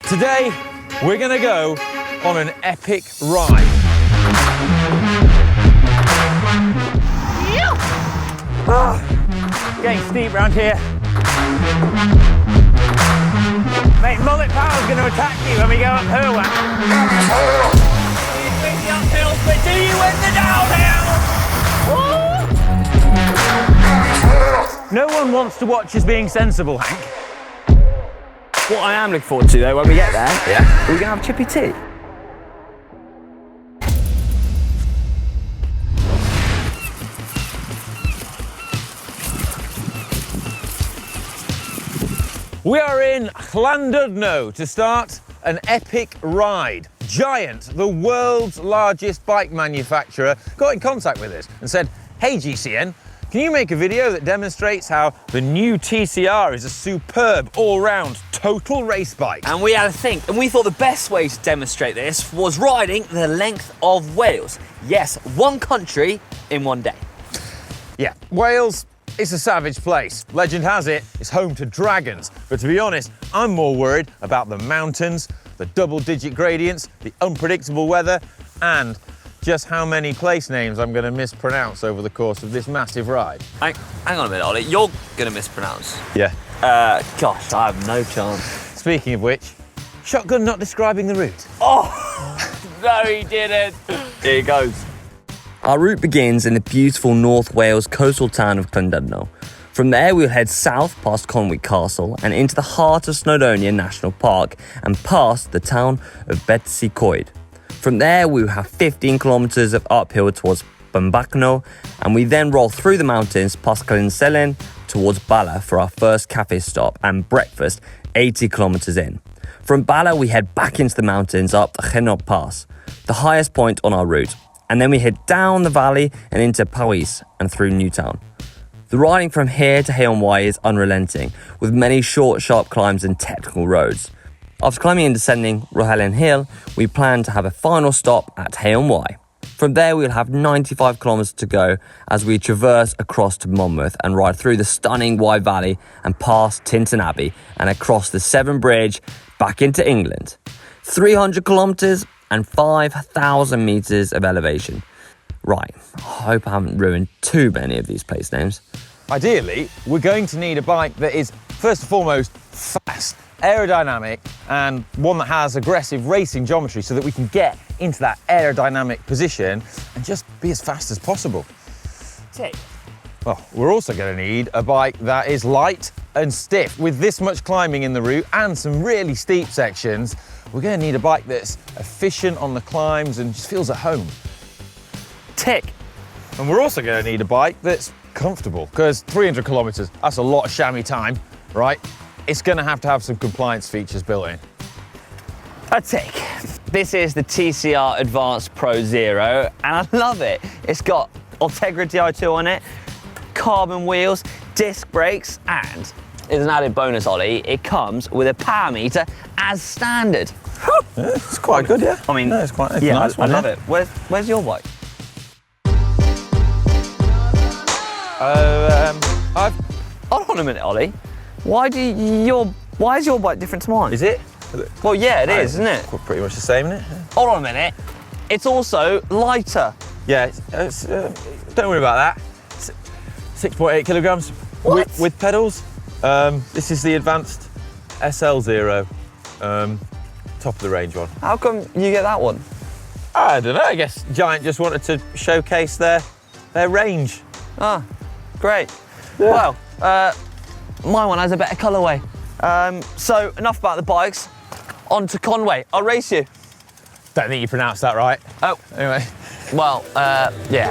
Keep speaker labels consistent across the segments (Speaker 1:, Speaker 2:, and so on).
Speaker 1: Today, we're going to go on an epic ride. Getting steep round here. Mate, mullet power's going to attack you when we go uphill. You win the uphills, but do you win the downhill? No one wants to watch us being sensible, Hank.
Speaker 2: What I am looking forward to, though, when we get there, we're going to have chippy tea.
Speaker 1: We are in Llandudno to start an epic ride. Giant, the world's largest bike manufacturer, got in contact with us and said, hey GCN, can you make a video that demonstrates how the new TCR is a superb, all-round, total race bike?
Speaker 2: And we had a think, and we thought the best way to demonstrate this was riding the length of Wales. Yes, one country in one day.
Speaker 1: Yeah, Wales is a savage place. Legend has it, it's home to dragons. But to be honest, I'm more worried about the mountains, the double-digit gradients, the unpredictable weather, and just how many place names I'm going to mispronounce over the course of this massive ride.
Speaker 2: Hang on a minute, Ollie. You're going to mispronounce.
Speaker 1: Yeah.
Speaker 2: Gosh, I have no chance.
Speaker 1: Speaking of which, shotgun not describing the route.
Speaker 2: Oh, no, he didn't. Here it goes. Our route begins in the beautiful North Wales coastal town of Llandudno. From there, we'll head south past Conwy Castle and into the heart of Snowdonia National Park and past the town of Betsi Coed. From there, we will have 15 kilometres of uphill towards Bambacno, and we then roll through the mountains past Clynselyn towards Bala for our first cafe stop and breakfast 80 kilometres in. From Bala, we head back into the mountains up the Chenod Pass, the highest point on our route, and then we head down the valley and into Powys and through Newtown. The riding from here to Hay-on-Wye is unrelenting, with many short, sharp climbs and technical roads. After climbing and descending Rohelen Hill, we plan to have a final stop at Hay-on-Wye. From there, we'll have 95 kilometres to go as we traverse across to Monmouth and ride through the stunning Wye Valley and past Tintern Abbey and across the Severn Bridge back into England. 300 kilometres and 5,000 metres of elevation. Right, I hope I haven't ruined too many of these place names.
Speaker 1: Ideally, we're going to need a bike that is, first and foremost, fast, aerodynamic, and one that has aggressive racing geometry so that we can get into that aerodynamic position and just be as fast as possible. Well, we're also going to need a bike that is light and stiff. With this much climbing in the route and some really steep sections, we're going to need a bike that's efficient on the climbs and just feels at home.
Speaker 2: Tick.
Speaker 1: And we're also going to need a bike that's comfortable, because 300 kilometres, that's a lot of chamois time, right? It's going to have some compliance features built in.
Speaker 2: A tick. This is the TCR Advanced Pro Zero, and I love it. It's got Integrity i2 on it, carbon wheels, disc brakes, and as an added bonus, Ollie, it comes with a power meter as standard.
Speaker 1: Yeah, it's quite good, yeah.
Speaker 2: I mean,
Speaker 1: no, it's quite a
Speaker 2: yeah,
Speaker 1: nice one.
Speaker 2: I love it. Where's your bike? Hold on a minute, Ollie. Why is your bike different to mine?
Speaker 1: Is it?
Speaker 2: Well, yeah, it is, isn't it?
Speaker 1: Pretty much the same, isn't it?
Speaker 2: Hold on a minute. It's also lighter.
Speaker 1: Yeah, don't worry about that. 6.8 kilograms with pedals. This is the advanced SL0, top of the range one.
Speaker 2: How come you get that one?
Speaker 1: I don't know, I guess Giant just wanted to showcase their range.
Speaker 2: Ah, great.
Speaker 1: Yeah.
Speaker 2: Well, my one has a better colourway. So enough about the bikes. On to Conway. I'll race you.
Speaker 1: Don't think you pronounced that right.
Speaker 2: Oh,
Speaker 1: Anyway.
Speaker 2: well, yeah.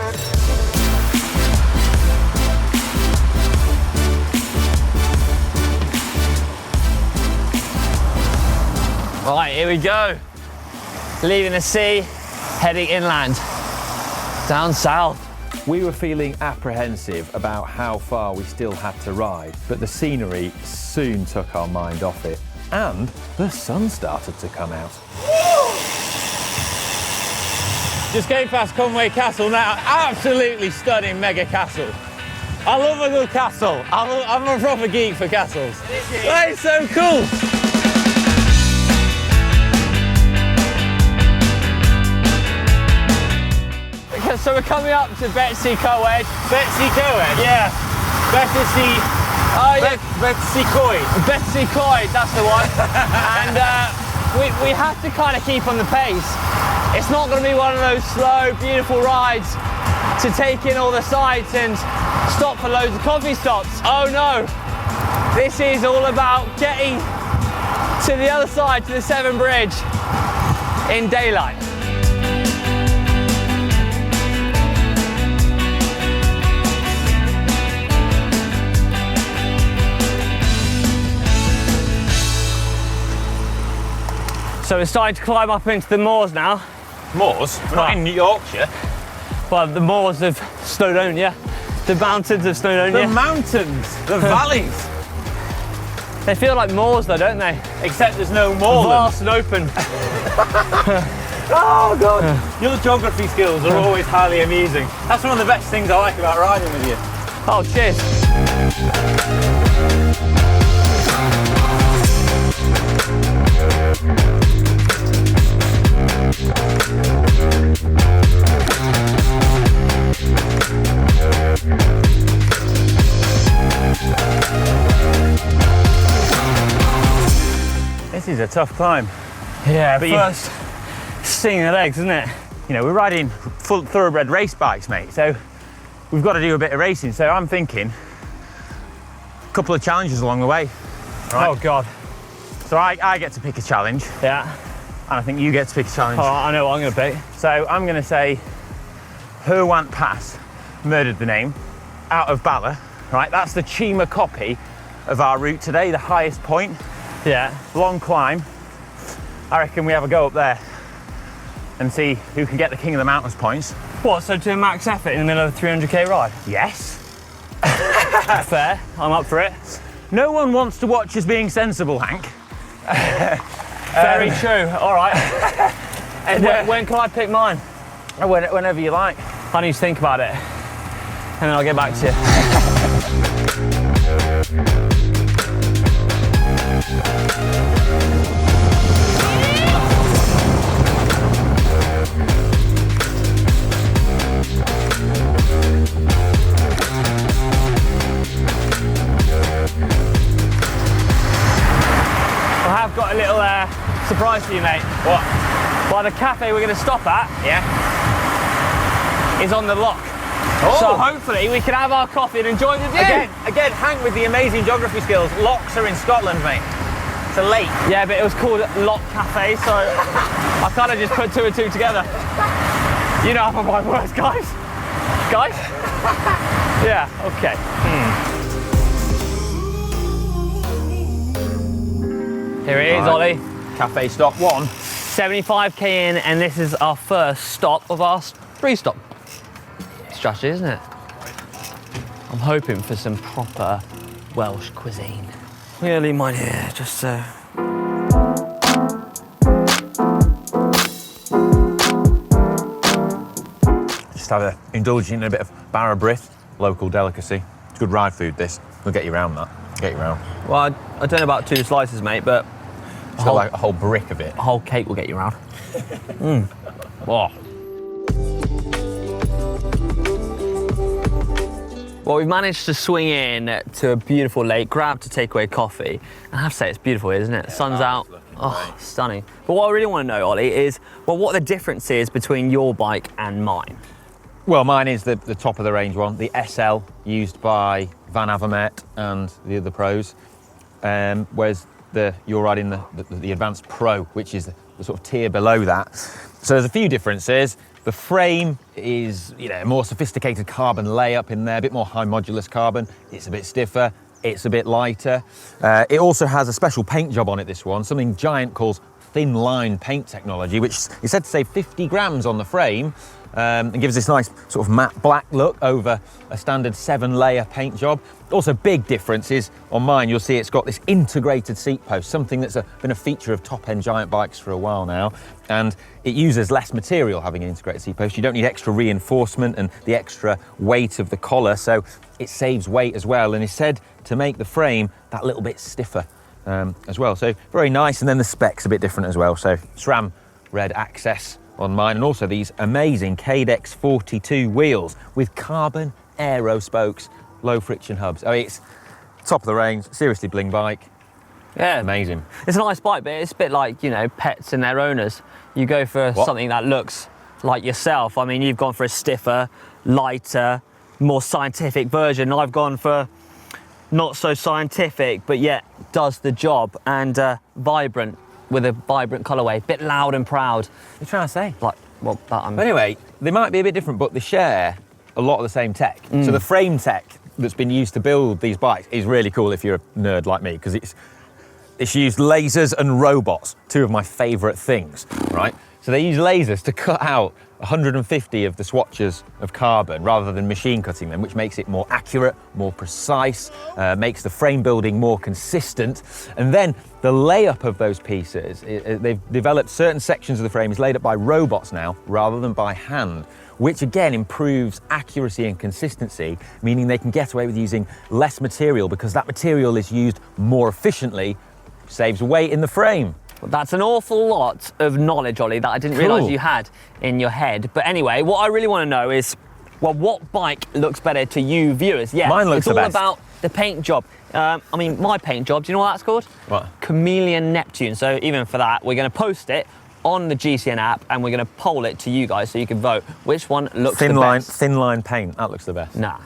Speaker 2: Right, here we go. Leaving the sea, heading inland. Down south.
Speaker 1: We were feeling apprehensive about how far we still had to ride, but the scenery soon took our mind off it, and the sun started to come out. Just going past Conway Castle now, absolutely stunning mega castle. I love a good castle. I'm a proper geek for castles. That is so cool.
Speaker 2: So we're coming up to Betsy Coed.
Speaker 1: Betsy Coed?
Speaker 2: Yeah.
Speaker 1: Betsy...
Speaker 2: Oh, yeah.
Speaker 1: Betsy Coed.
Speaker 2: Betsy Coed, that's the one. And we have to kind of keep on the pace. It's not going to be one of those slow, beautiful rides to take in all the sights and stop for loads of coffee stops. Oh no, this is all about getting to the other side, to the Severn Bridge in daylight. So we're starting to climb up into the moors now.
Speaker 1: Moors? We're not in Yorkshire.
Speaker 2: Well, the moors of Snowdonia. The mountains of Snowdonia.
Speaker 1: The mountains, the valleys.
Speaker 2: They feel like moors though, don't they?
Speaker 1: Except there's no moorland.
Speaker 2: Vast and open.
Speaker 1: Oh God, your geography skills are always highly amusing. That's one of the best things I like about riding with you.
Speaker 2: Oh, cheers.
Speaker 1: This is a tough climb.
Speaker 2: Yeah,
Speaker 1: But
Speaker 2: first sting the legs, isn't it?
Speaker 1: You know, we're riding full thoroughbred race bikes, mate, so we've got to do a bit of racing. So I'm thinking a couple of challenges along the way. Right?
Speaker 2: Oh God.
Speaker 1: So I get to pick a challenge,
Speaker 2: Yeah.
Speaker 1: and I think you get to pick a challenge.
Speaker 2: Oh, I know what I'm going to pick.
Speaker 1: So I'm going to say Herwant Pass, murdered the name, out of Bala. Right, that's the Chima copy of our route today, the highest point.
Speaker 2: Yeah.
Speaker 1: Long climb. I reckon we have a go up there and see who can get the King of the Mountains points.
Speaker 2: What, so do a max effort in the middle of a 300k ride?
Speaker 1: Yes.
Speaker 2: Fair, I'm up for it.
Speaker 1: No one wants to watch us being sensible, Hank.
Speaker 2: Very true, all right.
Speaker 1: And
Speaker 2: when can I pick mine?
Speaker 1: whenever you like.
Speaker 2: I need to think about it, and then I'll get back to you. I have got a little surprise for you, mate.
Speaker 1: What?
Speaker 2: Well, the cafe we're going to stop at
Speaker 1: Yeah?
Speaker 2: is on the lock.
Speaker 1: Oh.
Speaker 2: So hopefully we can have our coffee and enjoy the view.
Speaker 1: Again, Hank with the amazing geography skills. Locks are in Scotland, mate. It's a lake.
Speaker 2: Yeah, but it was called Lock Cafe, so I kind of just put two and two together. You know how my words, guys. Guys? Yeah, okay. Here it is,
Speaker 1: Right.
Speaker 2: Ollie.
Speaker 1: Cafe stop one.
Speaker 2: 75k in, and this is our first stop of our three-stop strategy, isn't it? I'm hoping for some proper Welsh cuisine. I'm gonna leave mine here, just so.
Speaker 1: Just indulging in a bit of Barra Brith, local delicacy. It's good ride food, this. We'll get you around that. Get you around.
Speaker 2: Well, I don't know about 2 slices, mate, but
Speaker 1: It's got like a whole brick of it.
Speaker 2: a whole cake will get you around. Oh. Well, we've managed to swing in to a beautiful lake, grab to takeaway coffee. I have to say, it's beautiful here, isn't it? The sun's out. Oh, stunning. But what I really want to know, Ollie, is, well, what the difference is between your bike and mine.
Speaker 1: Well, mine is the top of the range one, the SL, used by Van Avermaet and the other pros, whereas you're riding the Advanced Pro, which is the sort of tier below that. So there's a few differences. The frame is, a more sophisticated carbon layup in there, a bit more high modulus carbon. It's a bit stiffer, it's a bit lighter. It also has a special paint job on it, this one, something Giant calls thin line paint technology, which is said to save 50 grams on the frame, and gives this nice sort of matte black look over a standard 7-layer paint job. Also, big difference is on mine, you'll see it's got this integrated seat post, something that's been a feature of top-end Giant bikes for a while now, and it uses less material having an integrated seat post. You don't need extra reinforcement and the extra weight of the collar, so it saves weight as well, and is said to make the frame that little bit stiffer as well. So very nice, and then the specs a bit different as well. So SRAM red access on mine, and also these amazing Cadex 42 wheels with carbon aero spokes, low friction hubs. I mean, it's top of the range, seriously bling bike.
Speaker 2: Yeah.
Speaker 1: Amazing.
Speaker 2: It's a nice bike, but it's a bit like, you know, pets and their owners. You go for something that looks like yourself. I mean, you've gone for a stiffer, lighter, more scientific version. I've gone for not so scientific, but yet does the job, and vibrant, with a vibrant colourway. Bit loud and proud.
Speaker 1: What are you trying to say?
Speaker 2: Like, well, that I'm...
Speaker 1: But anyway, they might be a bit different, but they share a lot of the same tech. So the frame tech that's been used to build these bikes is really cool if you're a nerd like me, because it's used lasers and robots, two of my favourite things, right? So they use lasers to cut out 150 of the swatches of carbon rather than machine cutting them, which makes it more accurate, more precise, makes the frame building more consistent. And then the layup of those pieces, they've developed certain sections of the frame is laid up by robots now rather than by hand, which again improves accuracy and consistency, meaning they can get away with using less material because that material is used more efficiently, saves weight in the frame.
Speaker 2: That's an awful lot of knowledge, Ollie, that I didn't realise you had in your head. But anyway, what I really want to know is, well, what bike looks better to you viewers? Yeah,
Speaker 1: mine looks the best.
Speaker 2: It's all about the paint job. I mean, my paint job, do you know what that's called?
Speaker 1: What?
Speaker 2: Chameleon Neptune. So even for that, we're going to post it on the GCN app, and we're going to poll it to you guys so you can vote which one looks the best.
Speaker 1: Thin line paint, that looks the best.
Speaker 2: Nah.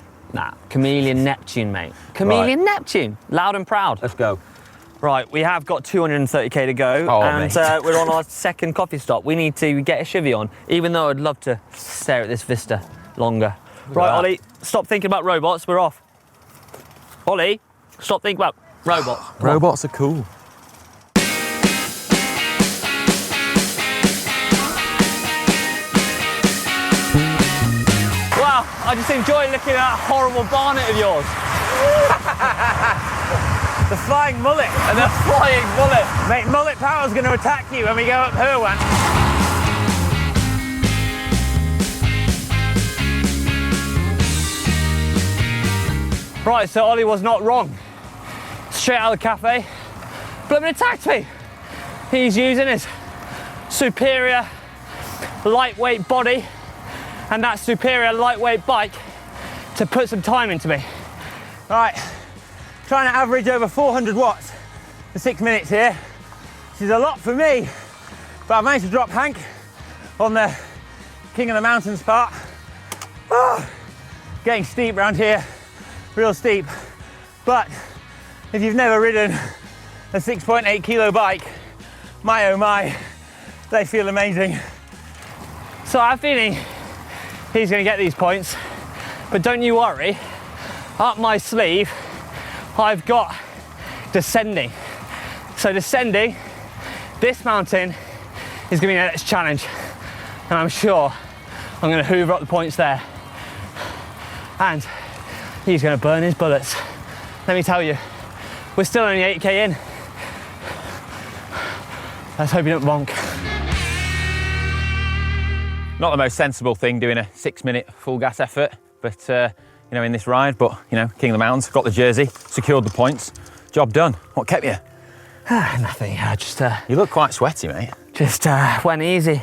Speaker 2: Chameleon Neptune, mate. Chameleon Neptune, loud and proud.
Speaker 1: Let's go.
Speaker 2: Right, we have got 230k to go, and we're on our second coffee stop. We need to get a chivvy on, even though I'd love to stare at this vista longer. Right, Ollie, stop thinking about robots, we're off. Ollie, stop thinking about robots.
Speaker 1: Robots are cool.
Speaker 2: Wow, I just enjoy looking at that horrible barnet of yours.
Speaker 1: The flying mullet.
Speaker 2: And the flying bullet.
Speaker 1: Mate, mullet power's going to attack you when we go up her one.
Speaker 2: Right, so Ollie was not wrong. Straight out of the cafe, blooming attacked me. He's using his superior lightweight body and that superior lightweight bike to put some time into me.
Speaker 1: Right, trying to average over 400 watts for 6 minutes here. This is a lot for me, but I managed to drop Hank on the King of the Mountains part. Oh, getting steep around here, real steep. But if you've never ridden a 6.8 kilo bike, my oh my, they feel amazing.
Speaker 2: So I have a feeling he's going to get these points, but don't you worry, up my sleeve I've got descending. So descending, this mountain is going to be the next challenge, and I'm sure I'm going to hoover up the points there, and he's going to burn his bullets. Let me tell you, we're still only 8k in. Let's hope you don't bonk.
Speaker 1: Not the most sensible thing doing a 6 minute full gas effort, but you know, in this ride, but you know, King of the Mountains, got the jersey, secured the points, job done. What kept you?
Speaker 2: Nothing, just
Speaker 1: You look quite sweaty, mate.
Speaker 2: just went easy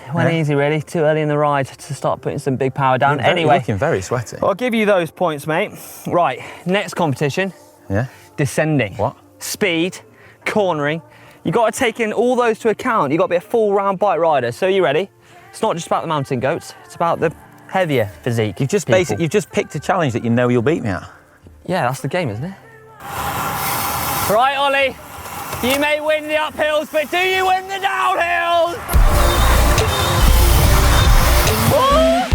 Speaker 2: really. Too early in the ride to start putting some big power down.
Speaker 1: You're looking very sweaty.
Speaker 2: I'll give you those points, mate. Right, next competition.
Speaker 1: Yeah.
Speaker 2: Descending.
Speaker 1: What?
Speaker 2: Speed, cornering. You got to take in all those to account. You got to be a full round bike rider. So you ready? It's not just about the mountain goats. It's about the heavier physique.
Speaker 1: You've just picked a challenge that you know you'll beat me at.
Speaker 2: Yeah, that's the game, isn't it? Right, Ollie. You may win the uphills, but do you win the downhills? Woo!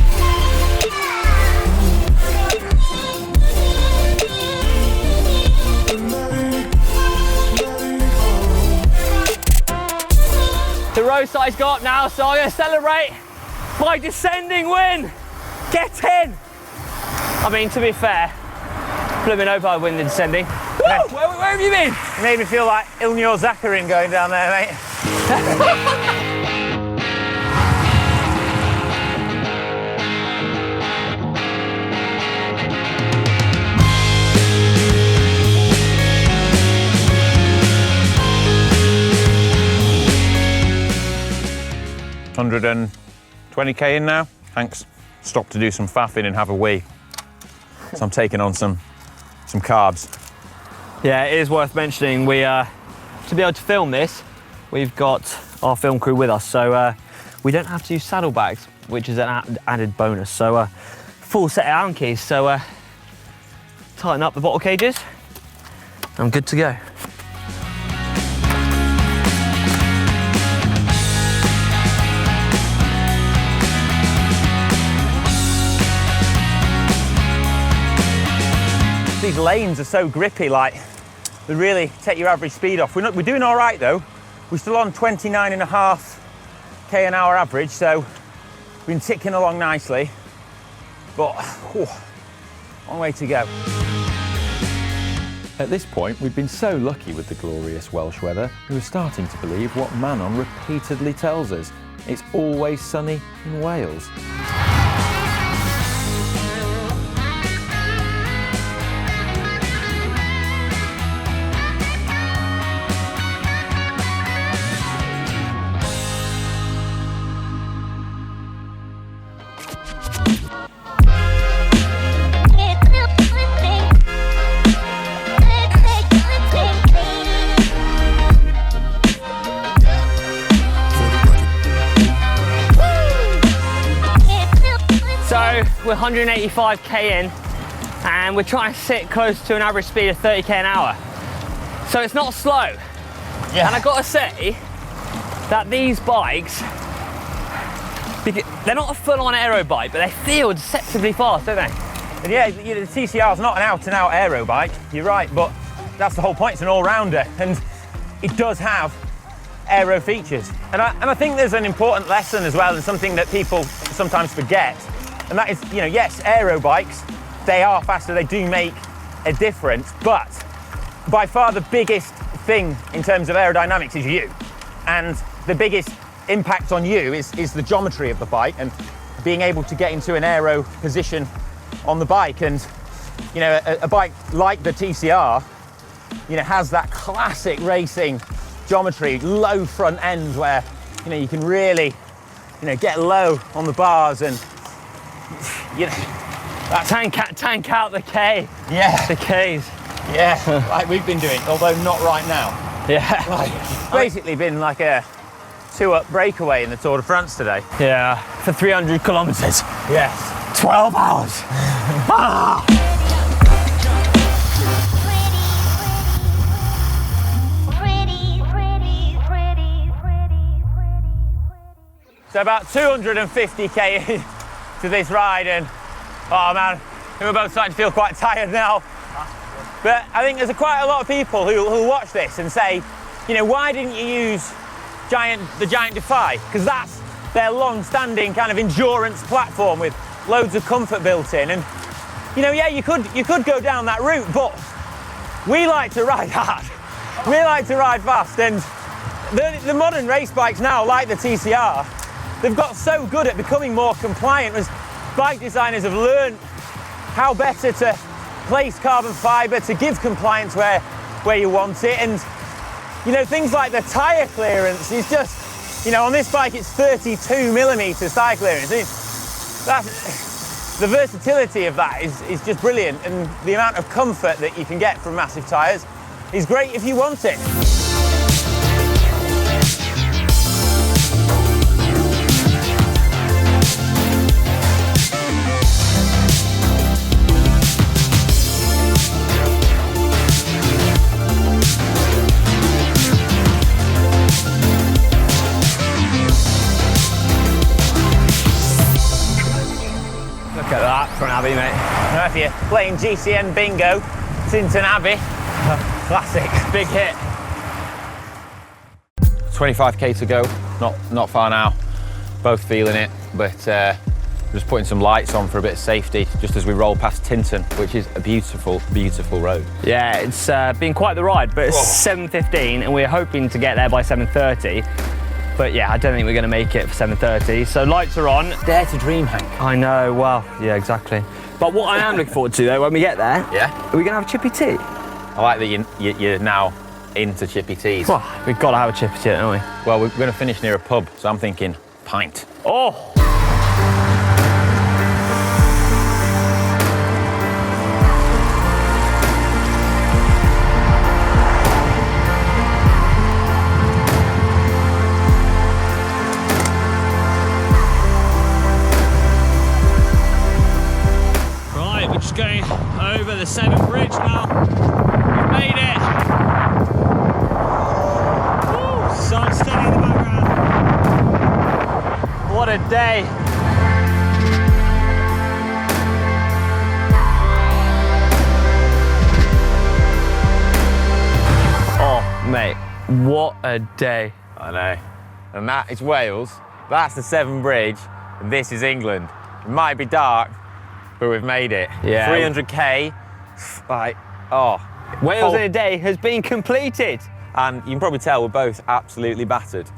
Speaker 2: The roadside's got up now, so I'm going to celebrate my descending win. Get in. I mean, to be fair, blooming hope I win the descending. Woo! Where have you been?
Speaker 1: It made me feel like Ilnur Zakarin going down there, mate. 20k in now. Hank's stopped to do some faffing and have a wee. So I'm taking on some carbs.
Speaker 2: Yeah, it is worth mentioning, we to be able to film this, we've got our film crew with us, so we don't have to use saddlebags, which is an added bonus. So full set of Allen keys, so tighten up the bottle cages, I'm good to go.
Speaker 1: These lanes are so grippy, like they really take your average speed off. We're doing all right though. We're still on 29.5k an hour average, so we've been ticking along nicely, but long way to go. At this point, we've been so lucky with the glorious Welsh weather, we were starting to believe what Manon repeatedly tells us. It's always sunny in Wales.
Speaker 2: We're 185k in and we're trying to sit close to an average speed of 30k an hour. So it's not slow. Yeah. And I gotta say that these bikes, they're not a full-on aero bike, but they feel deceptively fast, don't they?
Speaker 1: And yeah, the TCR is not an out-and-out aero bike, you're right, but that's the whole point, it's an all-rounder, and it does have aero features. And I think there's an important lesson as well, and something that people sometimes forget. And that is, yes, aero bikes, they are faster, they do make a difference, but by far the biggest thing in terms of aerodynamics is you. And the biggest impact on you is the geometry of the bike and being able to get into an aero position on the bike. And, a bike like the TCR, has that classic racing geometry, low front end where, you can really, get low on the bars and,
Speaker 2: that's tank out the K.
Speaker 1: Yeah.
Speaker 2: The Ks.
Speaker 1: Yeah, like we've been doing, although not right now.
Speaker 2: Yeah.
Speaker 1: It's basically been like a 2-up breakaway in the Tour de France today.
Speaker 2: Yeah, for 300 kilometers.
Speaker 1: Yes.
Speaker 2: 12 hours. Ah!
Speaker 1: So about 250k to this ride, and oh man, we're both starting to feel quite tired now. But I think there's quite a lot of people who watch this and say, why didn't you use the Giant Defy? Because that's their long-standing kind of endurance platform with loads of comfort built in. And yeah, you could go down that route, but we like to ride hard. We like to ride fast, and the modern race bikes now, like the TCR, they've got so good at becoming more compliant as bike designers have learned how better to place carbon fibre to give compliance where you want it. And things like the tyre clearance is just, on this bike it's 32mm tyre clearance. The versatility of that is just brilliant, and the amount of comfort that you can get from massive tyres is great if you want it.
Speaker 2: Look at that for an Abbey, mate.
Speaker 1: Now if you're playing GCN bingo, Tinton Abbey, classic.
Speaker 2: Big hit.
Speaker 1: 25k to go, not far now. Both feeling it, but just putting some lights on for a bit of safety just as we roll past Tinton, which is a beautiful, beautiful road.
Speaker 2: Yeah, it's been quite the ride, but it's 7:15 and we're hoping to get there by 7:30. But yeah, I don't think we're going to make it for 7:30. So lights are on.
Speaker 1: Dare to dream, Hank.
Speaker 2: I know, well, yeah, exactly. But what I am looking forward to, though, when we get there, are we going to have chippy tea?
Speaker 1: I like that you're now into chippy teas.
Speaker 2: Well, we've got to have a chippy tea, don't we?
Speaker 1: Well, we're going to finish near a pub, so I'm thinking pint.
Speaker 2: Oh!
Speaker 1: What a day.
Speaker 2: Oh, mate, what a day.
Speaker 1: I know. And that is Wales. That's the Severn Bridge. And this is England. It might be dark, but we've made it.
Speaker 2: Yeah.
Speaker 1: 300k. Like, oh.
Speaker 2: Wales in a day has been completed.
Speaker 1: And you can probably tell we're both absolutely battered.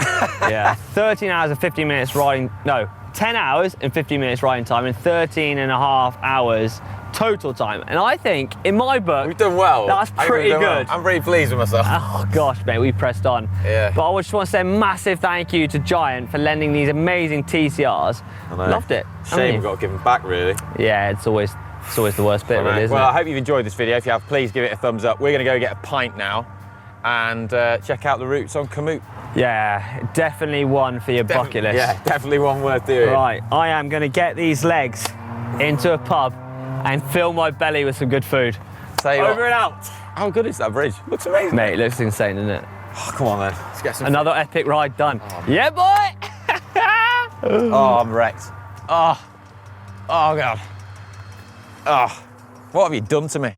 Speaker 2: Yeah. 13 hours and 50 minutes riding, no, 10 hours and 50 minutes riding time and 13 and a half hours total time. And I think, in my book,
Speaker 1: We've done well.
Speaker 2: That's
Speaker 1: I think
Speaker 2: pretty
Speaker 1: we've done
Speaker 2: good.
Speaker 1: well. I'm pretty pleased with myself.
Speaker 2: Oh gosh, mate, we pressed on.
Speaker 1: Yeah.
Speaker 2: But I just want to say a massive thank you to Giant for lending these amazing TCRs.
Speaker 1: I know.
Speaker 2: Loved it.
Speaker 1: Shame we've got to give them back, really.
Speaker 2: Yeah, it's always the worst bit, really, isn't
Speaker 1: Well, I
Speaker 2: it?
Speaker 1: hope you've enjoyed this video. If you have, please give it a thumbs up. We're going to go get a pint now and check out the routes on Komoot.
Speaker 2: Yeah, definitely one for your bucket list.
Speaker 1: Yeah, definitely one worth doing.
Speaker 2: Right, I am going to get these legs into a pub and fill my belly with some good food. Over and out.
Speaker 1: How good is that bridge? Looks amazing.
Speaker 2: Mate, it looks insane, doesn't it?
Speaker 1: Oh, come on then. Let's get some.
Speaker 2: Another epic ride done. Yeah, boy!
Speaker 1: Oh, I'm wrecked. Oh God. Oh, what have you done to me?